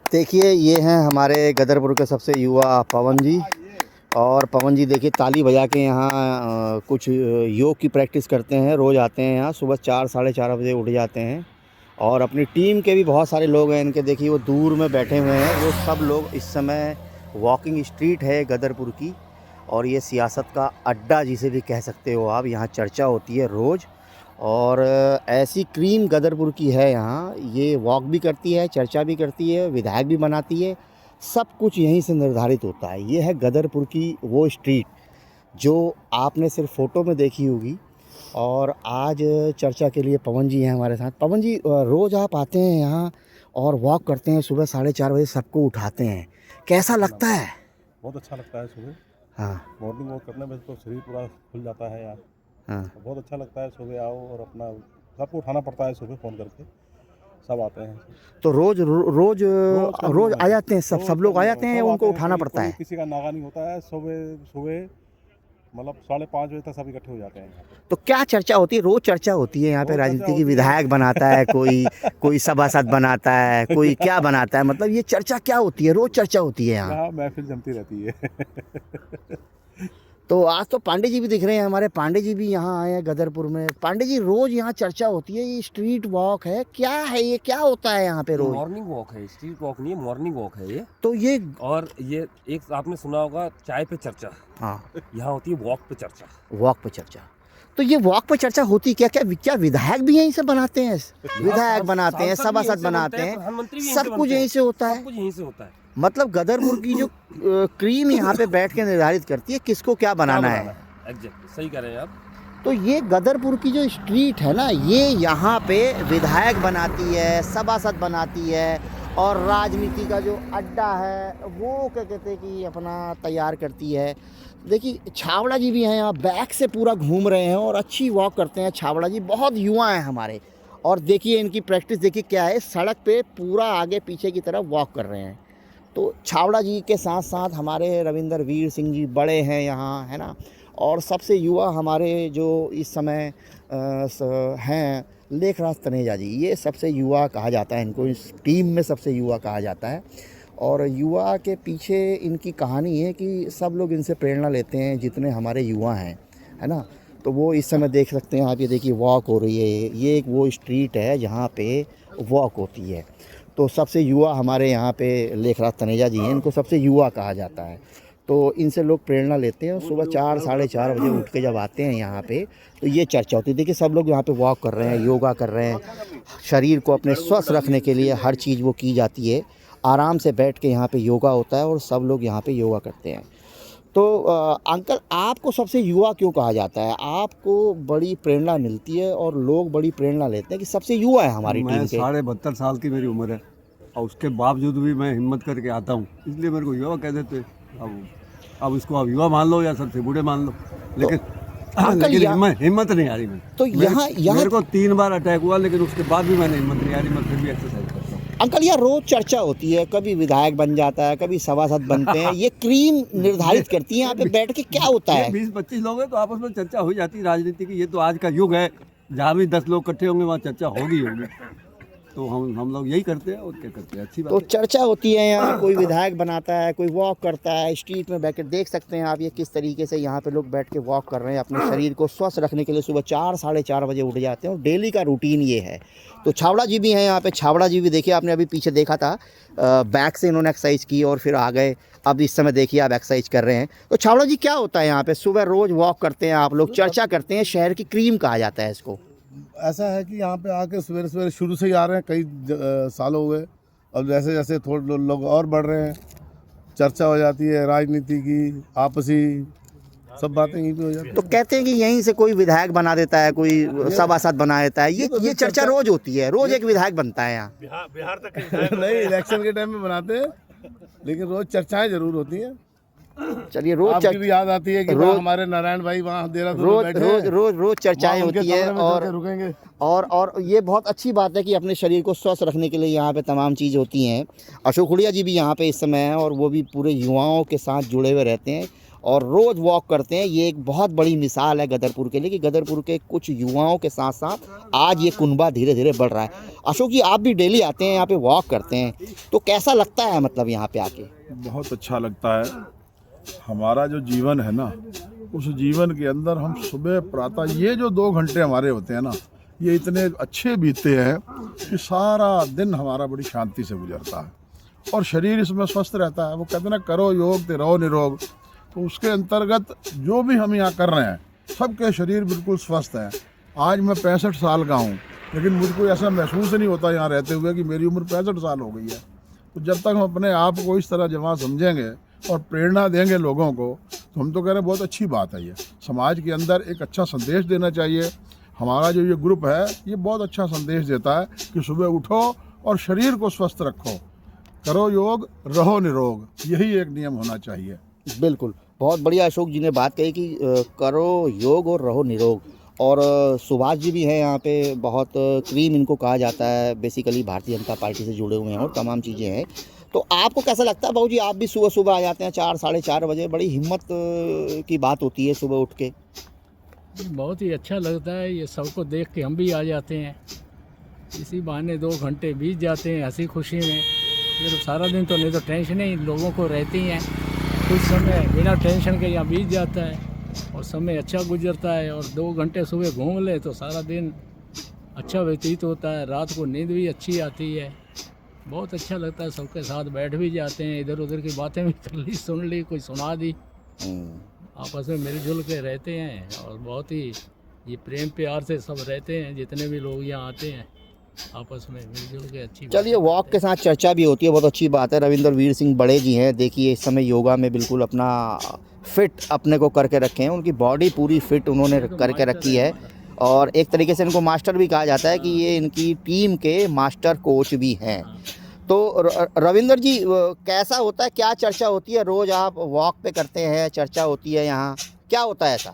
देखिए ये हैं हमारे गदरपुर के सबसे युवा पवन जी। और पवन जी देखिए ताली बजा के यहाँ कुछ योग की प्रैक्टिस करते हैं। रोज़ आते हैं यहाँ सुबह 4 साढ़े 4 बजे उठ जाते हैं। और अपनी टीम के भी बहुत सारे लोग हैं इनके, देखिए वो दूर में बैठे हुए हैं। वो सब लोग इस समय वॉकिंग स्ट्रीट है गदरपुर की, और ये सियासत का अड्डा जिसे भी कह सकते हो आप। यहाँ चर्चा होती है रोज़, और ऐसी क्रीम गदरपुर की है यहाँ। ये वॉक भी करती है, चर्चा भी करती है, विधायक भी बनाती है, सब कुछ यहीं से निर्धारित होता है। ये है गदरपुर की वो स्ट्रीट जो आपने सिर्फ फ़ोटो में देखी होगी। और आज चर्चा के लिए पवन जी हैं हमारे साथ। पवन जी, रोज़ आप आते हैं यहाँ और वॉक करते हैं, सुबह 4:30 बजे सबको उठाते हैं, कैसा लगता है? बहुत अच्छा लगता है सुबह। हाँ, मॉर्निंग वॉक करने में तो शरीर पूरा खुल जाता है यार। हाँ। तो बहुत अच्छा लगता है, सुबह आओ और अपना सबको उठाना पड़ता है, सुबह फ़ोन करके सब आते हैं। तो रोज़ आ जाते हैं, सब लोग आ जाते हैं, उनको उठाना पड़ता है? किसी का नागा नहीं होता है। सुबह मतलब 5:30 बजे तक सब इकट्ठे हो जाते हैं यहाँ पे। तो क्या चर्चा होती है? रोज़ चर्चा होती है यहाँ पे, राजनीति की विधायक बनाता है कोई सभासद बनाता है, कोई क्या बनाता है, मतलब ये चर्चा क्या होती है? रोज़ चर्चा होती है यहाँ। महफिल जमती रहती है। तो आज तो पांडे जी भी दिख रहे हैं हमारे। पांडे जी भी यहाँ आए हैं गदरपुर में। पांडे जी, रोज़ यहाँ चर्चा होती है, ये स्ट्रीट वॉक है, क्या है ये, क्या होता है यहाँ पे रोज़? मॉर्निंग वॉक है, स्ट्रीट वॉक नहीं है, मॉर्निंग वॉक है ये। तो ये, और ये एक आपने सुना होगा चाय पे चर्चा। हाँ, यहाँ होती है वॉक पे चर्चा। वॉक पे चर्चा। तो ये वॉक पे चर्चा होती क्या क्या विधायक भी यहीं से बनाते हैं? विधायक बनाते हैं, सभासद बनाते हैं, सब कुछ यहीं से होता है। सब कुछ यहीं से होता है। मतलब गदरपुर की जो क्रीम यहाँ पे बैठ के निर्धारित करती है किसको क्या बनाना है। एग्जैक्टली, सही कह रहे हैं आप। तो ये गदरपुर की जो स्ट्रीट है ना, ये यहाँ पे विधायक बनाती है, सभासद बनाती है, और राजनीति का जो अड्डा है वो क्या कहते हैं कि अपना तैयार करती है। देखिए छावड़ा जी भी हैं यहाँ, बैक से पूरा घूम रहे हैं और अच्छी वॉक करते हैं छावड़ा जी। बहुत युवा हैं हमारे, और देखिए इनकी प्रैक्टिस देखिए क्या है, सड़क पे पूरा आगे पीछे की तरफ वॉक कर रहे हैं। तो छावड़ा जी के साथ साथ हमारे रविंदर वीर सिंह जी बड़े हैं यहाँ, है ना। और सबसे युवा हमारे जो इस समय हैं लेखराज तनेजा जी, ये सबसे युवा कहा जाता है इनको, इस टीम में सबसे युवा कहा जाता है। और युवा के पीछे इनकी कहानी है कि सब लोग इनसे प्रेरणा लेते हैं, जितने हमारे युवा हैं, है ना। तो वो इस समय देख सकते हैं आप, ये देखिए वॉक हो रही है। ये एक वो स्ट्रीट है जहाँ पे वॉक होती है। तो सबसे युवा हमारे यहाँ पे लेखराज तनेजा जी हैं, इनको सबसे युवा कहा जाता है। तो इनसे लोग प्रेरणा लेते हैं, और सुबह 4 साढ़े 4 बजे उठ के जब आते हैं यहाँ पे तो ये चर्चा होती है। देखिए सब लोग यहाँ पे वॉक कर रहे हैं, योगा कर रहे हैं, शरीर को अपने स्वस्थ रखने के लिए हर चीज़ वो की जाती है। आराम से बैठ के यहाँ पे योगा होता है और सब लोग यहाँ पे योगा करते हैं। तो अंकल, आपको सबसे युवा क्यों कहा जाता है? आपको बड़ी प्रेरणा मिलती है और लोग बड़ी प्रेरणा लेते हैं कि सबसे युवा है हमारी टीम के। 72 साल की मेरी उम्र है, और उसके बावजूद भी मैं हिम्मत करके आता हूँ, इसलिए मेरे को युवा कह देते हैं। अब इसको आप युवा मान लो या सबसे बूढ़े मान लो, लेकिन हिम्मत नहीं आ रही मैं। तो यहाँ मेरे को 3 बार अटैक हुआ, लेकिन उसके बाद भी मैंने हिम्मत नहीं आ रही, मैं फिर भी एक्सरसाइज करता हूँ। अंकल, यहाँ रोज चर्चा होती है, कभी विधायक बन जाता है, कभी सभासद बनते हैं, ये क्रीम निर्धारित करती है यहाँ पे बैठ के क्या होता है? 20-25 लोग हैं तो आपस में चर्चा हो जाती है राजनीति की। ये तो आज का युग है, जहाँ भी 10 लोग इकट्ठे होंगे वहाँ चर्चा होगी। तो हम लोग यही करते हैं और क्या करते हैं, अच्छी बात तो है। चर्चा होती है यहाँ, कोई विधायक बनाता है, कोई वॉक करता है स्ट्रीट में बैठ के। देख सकते हैं आप ये किस तरीके से यहाँ पे लोग बैठ के वॉक कर रहे हैं, अपने शरीर को स्वस्थ रखने के लिए सुबह 4 साढ़े 4 बजे उठ जाते हैं, और डेली का रूटीन ये है। तो छावड़ा जी भी हैं यहाँ पे। छावड़ा जी भी देखिए, आपने अभी पीछे देखा था, बैक से इन्होंने एक्सरसाइज की और फिर आ गए। अब इस समय देखिए आप एक्सरसाइज कर रहे हैं। तो छावड़ा जी, क्या होता है यहाँ पे? सुबह रोज़ वॉक करते हैं आप लोग, चर्चा करते हैं, शहर की क्रीम कहा जाता है इसको। ऐसा है कि यहाँ पे आके सवेरे सवेरे शुरू से ही आ रहे हैं, कई साल हो गए, और जैसे जैसे थोड़े लोग और बढ़ रहे हैं, चर्चा हो जाती है राजनीति की, आपसी सब बातें यहीं पे हो जाती है। तो कहते हैं कि यहीं से कोई विधायक बना देता है, कोई सभासद बना देता है, ये चर्चा रोज होती है, रोज एक विधायक बनता है यहाँ। बिहार तक नहीं, इलेक्शन के टाइम में बनाते हैं, लेकिन रोज चर्चाएं जरूर होती हैं। चलिए, रोज आपकी भी याद आती है कि हमारे नारायण भाई वहाँ देहरादून में बैठे हैं, रोज चर्चाएं होती है। रुकेंगे। और ये बहुत अच्छी बात है कि अपने शरीर को स्वस्थ रखने के लिए यहाँ पे तमाम चीज़ होती हैं। अशोक हुड़िया जी भी यहाँ पे इस समय हैं, और वो भी पूरे युवाओं के साथ जुड़े हुए रहते हैं। और रोज़ वॉक करते हैं। ये एक बहुत बड़ी मिसाल है गदरपुर के लिए कि गदरपुर के कुछ युवाओं के साथ साथ आज ये कुनबा धीरे धीरे बढ़ रहा है। अशोक जी, आप भी डेली आते हैं यहाँ पे, वॉक करते हैं, तो कैसा लगता है मतलब यहाँ पे आके? बहुत अच्छा लगता है। हमारा जो जीवन है ना, उस जीवन के अंदर हम सुबह प्रातः ये जो 2 घंटे हमारे होते हैं ना, ये इतने अच्छे बीतते हैं कि सारा दिन हमारा बड़ी शांति से गुजरता है और शरीर इसमें स्वस्थ रहता है। वो कहते हैं ना, करो योग ते रहो निरोग। तो उसके अंतर्गत जो भी हम यहाँ कर रहे हैं, सबके शरीर बिल्कुल स्वस्थ हैं। आज मैं 65 साल का हूँ, लेकिन मुझको ऐसा महसूस नहीं होता यहाँ रहते हुए कि मेरी उम्र 65 साल हो गई है। तो जब तक हम अपने आप को इस तरह जमा समझेंगे और प्रेरणा देंगे लोगों को, तो हम तो कह रहे हैं बहुत अच्छी बात है। ये समाज के अंदर एक अच्छा संदेश देना चाहिए। हमारा जो ये ग्रुप है, ये बहुत अच्छा संदेश देता है कि सुबह उठो और शरीर को स्वस्थ रखो, करो योग, रहो निरोग। यही एक नियम होना चाहिए। बिल्कुल, बहुत बढ़िया अशोक जी ने बात कही कि करो योग और रहो निरोग। और सुभाष जी भी हैं यहाँ पे, बहुत क्रीम इनको कहा जाता है, बेसिकली भारतीय जनता पार्टी से जुड़े हुए हैं और तमाम चीज़ें हैं। तो आपको कैसा लगता है बाबू जी, आप भी सुबह सुबह आ जाते हैं 4 साढ़े 4 बजे, बड़ी हिम्मत की बात होती है सुबह उठ के? बहुत ही अच्छा लगता है, ये सबको देख के हम भी आ जाते हैं। इसी बहाने 2 घंटे बीत जाते हैं हंसी खुशी में। ये तो सारा दिन तो नहीं तो टेंशन ही लोगों को रहती हैं, कुछ समय बिना टेंशन के यहाँ बीत जाता है और समय अच्छा गुजरता है। और 2 घंटे सुबह घूम ले तो सारा दिन अच्छा व्यतीत होता है, रात को नींद भी अच्छी आती है। बहुत अच्छा लगता है, सबके साथ बैठ भी जाते हैं, इधर उधर की बातें भी कर ली, सुन ली, कोई सुना दी, आपस में मिलजुल के रहते हैं और बहुत ही ये प्रेम प्यार से सब रहते हैं। जितने भी लोग यहाँ आते हैं आपस में मिलजुल के अच्छी। चलिए, वॉक के साथ चर्चा भी होती है, बहुत अच्छी बात है। रविंदर वीर सिंह बड़े जी हैं, देखिए इस समय योगा में बिल्कुल अपना फिट अपने को करके रखे हैं, उनकी बॉडी पूरी फिट उन्होंने करके रखी है और एक तरीके से इनको मास्टर भी कहा जाता है कि ये इनकी टीम के मास्टर कोच भी हैं। तो रविंदर जी, कैसा होता है, क्या चर्चा होती है? रोज़ आप वॉक पे करते हैं, चर्चा होती है यहाँ, क्या होता है ऐसा?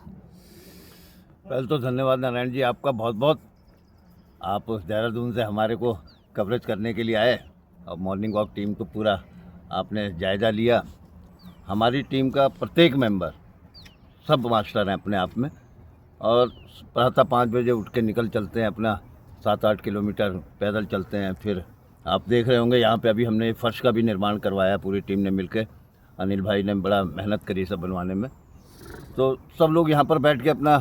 पहले तो धन्यवाद नारायण जी आपका बहुत बहुत। आप देहरादून से हमारे को कवरेज करने के लिए आए और मॉर्निंग वॉक टीम को पूरा आपने जायज़ा लिया। हमारी टीम का प्रत्येक मेंबर सब मास्टर हैं अपने आप में और प्रातः 5 बजे उठ के निकल चलते हैं, अपना 7-8 किलोमीटर पैदल चलते हैं। फिर आप देख रहे होंगे यहाँ पे अभी हमने फर्श का भी निर्माण करवाया, पूरी टीम ने मिलकर। अनिल भाई ने बड़ा मेहनत करी सब बनवाने में। तो सब लोग यहाँ पर बैठ के अपना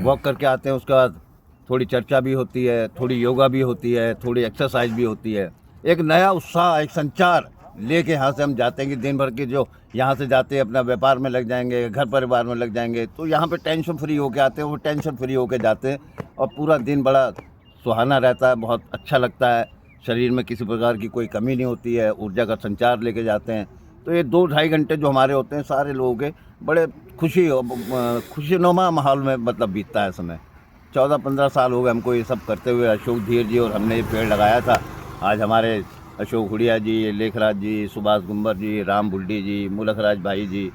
वॉक करके आते हैं। उसके बाद थोड़ी चर्चा भी होती है, थोड़ी योगा भी होती है, थोड़ी एक्सरसाइज भी होती है। एक नया उत्साह, एक संचार लेके यहाँ से हम जाते हैं कि दिन भर के जो यहाँ से जाते हैं अपना व्यापार में लग जाएंगे, घर परिवार में लग जाएंगे, तो यहाँ पे टेंशन फ्री होके आते हैं, वो टेंशन फ्री होके जाते हैं और पूरा दिन बड़ा सुहाना रहता है, बहुत अच्छा लगता है। शरीर में किसी प्रकार की कोई कमी नहीं होती है, ऊर्जा का संचार लेके जाते हैं। तो ये 2-2.5 घंटे जो हमारे होते हैं, सारे लोगों के बड़े खुशीनुमा माहौल में मतलब बीतता है समय। 14-15 साल हो गए हमको ये सब करते हुए। अशोक धीर जी और हमने ये पेड़ लगाया था। आज हमारे अशोक हुड़िया जी, लेखराज जी, सुभाष गुम्बर जी, राम बुल्डी जी, मुलखराज भाई जी,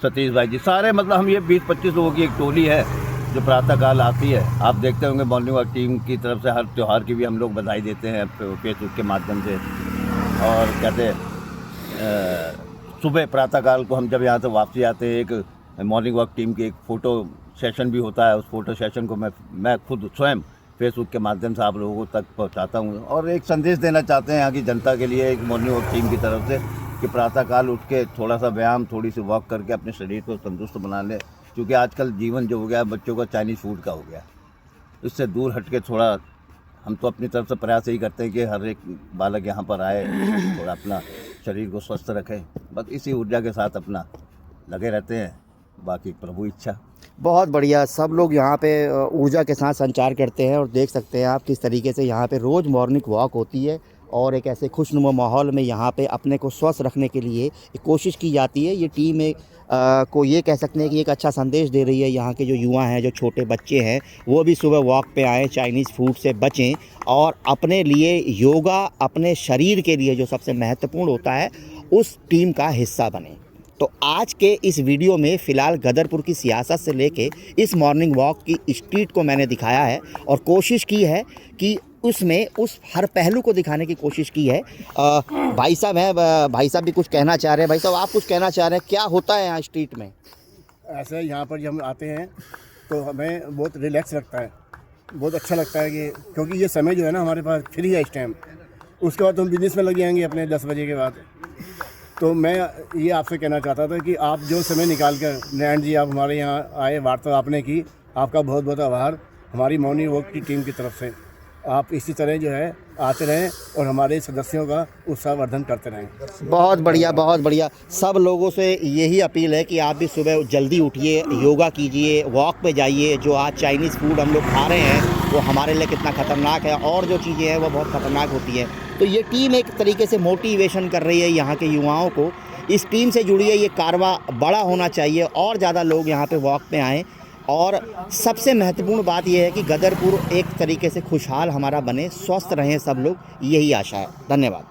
सतीश भाई जी, सारे मतलब हम ये 20-25 लोगों की एक टोली है जो प्रातःकाल आती है। आप देखते होंगे मॉर्निंग वॉक टीम की तरफ से हर त्यौहार की भी हम लोग बधाई देते हैं फेसबुक के माध्यम से। और कहते हैं सुबह प्रातःकाल को हम जब यहाँ से वापसी आते हैं, एक मॉर्निंग वॉक टीम की एक फ़ोटो सेशन भी होता है। उस फोटो सेशन को मैं खुद स्वयं फेसबुक के माध्यम से आप लोगों तक पहुँचाता हूँ और एक संदेश देना चाहते हैं यहाँ की जनता के लिए, एक मॉर्निंग वॉक टीम की तरफ से, कि प्रातःकाल उठ के थोड़ा सा व्यायाम, थोड़ी सी वॉक करके अपने शरीर को तंदुरुस्त बना लें। क्योंकि आजकल जीवन जो हो गया बच्चों का चाइनीज़ फूड का हो गया, इससे दूर हट के थोड़ा हम तो अपनी तरफ से प्रयास यही करते हैं कि हर एक बालक यहाँ पर आए, थोड़ा अपना शरीर को स्वस्थ रखें। बस इसी ऊर्जा के साथ अपना लगे रहते हैं, बाकी प्रभु इच्छा। बहुत बढ़िया, सब लोग यहाँ पे ऊर्जा के साथ संचार करते हैं और देख सकते हैं आप किस तरीके से यहाँ पे रोज़ मॉर्निंग वॉक होती है और एक ऐसे खुशनुमा माहौल में यहाँ पे अपने को स्वस्थ रखने के लिए कोशिश की जाती है। ये टीम को ये कह सकते हैं कि एक अच्छा संदेश दे रही है। यहाँ के जो युवा हैं, जो छोटे बच्चे हैं, वो भी सुबह वॉक पे आएँ, चाइनीज़ फूड से बचें और अपने लिए योगा, अपने शरीर के लिए जो सबसे महत्वपूर्ण होता है, उस टीम का हिस्सा बने। तो आज के इस वीडियो में फ़िलहाल गदरपुर की सियासत से लेके इस मॉर्निंग वॉक की स्ट्रीट को मैंने दिखाया है और कोशिश की है कि उसमें उस हर पहलू को दिखाने की कोशिश की है। भाई साहब हैं, भाई साहब भी कुछ कहना चाह रहे हैं। भाई साहब, आप कुछ कहना चाह रहे हैं, क्या होता है यहाँ स्ट्रीट में? ऐसे यहाँ पर जब हम आते हैं तो हमें बहुत रिलैक्स लगता है, बहुत अच्छा लगता है कि क्योंकि ये समय जो है ना हमारे पास फ्री है इस टाइम। उसके बाद हम बिज़नेस में लग जाएंगे अपने 10 बजे के बाद। तो मैं ये आपसे कहना चाहता था कि आप जो समय निकाल कर नैन जी आप हमारे यहाँ आए, वार्ता आपने की, आपका बहुत बहुत आभार हमारी मॉर्निंग वॉक की टीम की तरफ से। आप इसी तरह जो है आते रहें और हमारे सदस्यों का उत्साहवर्धन करते रहें। बहुत बढ़िया, बहुत बढ़िया। सब लोगों से यही अपील है कि आप भी सुबह जल्दी उठिए, योगा कीजिए, वॉक पे जाइए। जो आज चाइनीज़ फूड हम लोग खा रहे हैं वो हमारे लिए कितना ख़तरनाक है और जो चीज़ें हैं वो बहुत ख़तरनाक होती हैं। तो ये टीम एक तरीके से मोटिवेशन कर रही है यहाँ के युवाओं को। इस टीम से जुड़िए, ये कारवा बड़ा होना चाहिए और ज़्यादा लोग यहाँ पे वॉक पे आएँ। और सबसे महत्वपूर्ण बात यह है कि गदरपुर एक तरीके से खुशहाल हमारा बने, स्वस्थ रहें सब लोग, यही आशा है। धन्यवाद।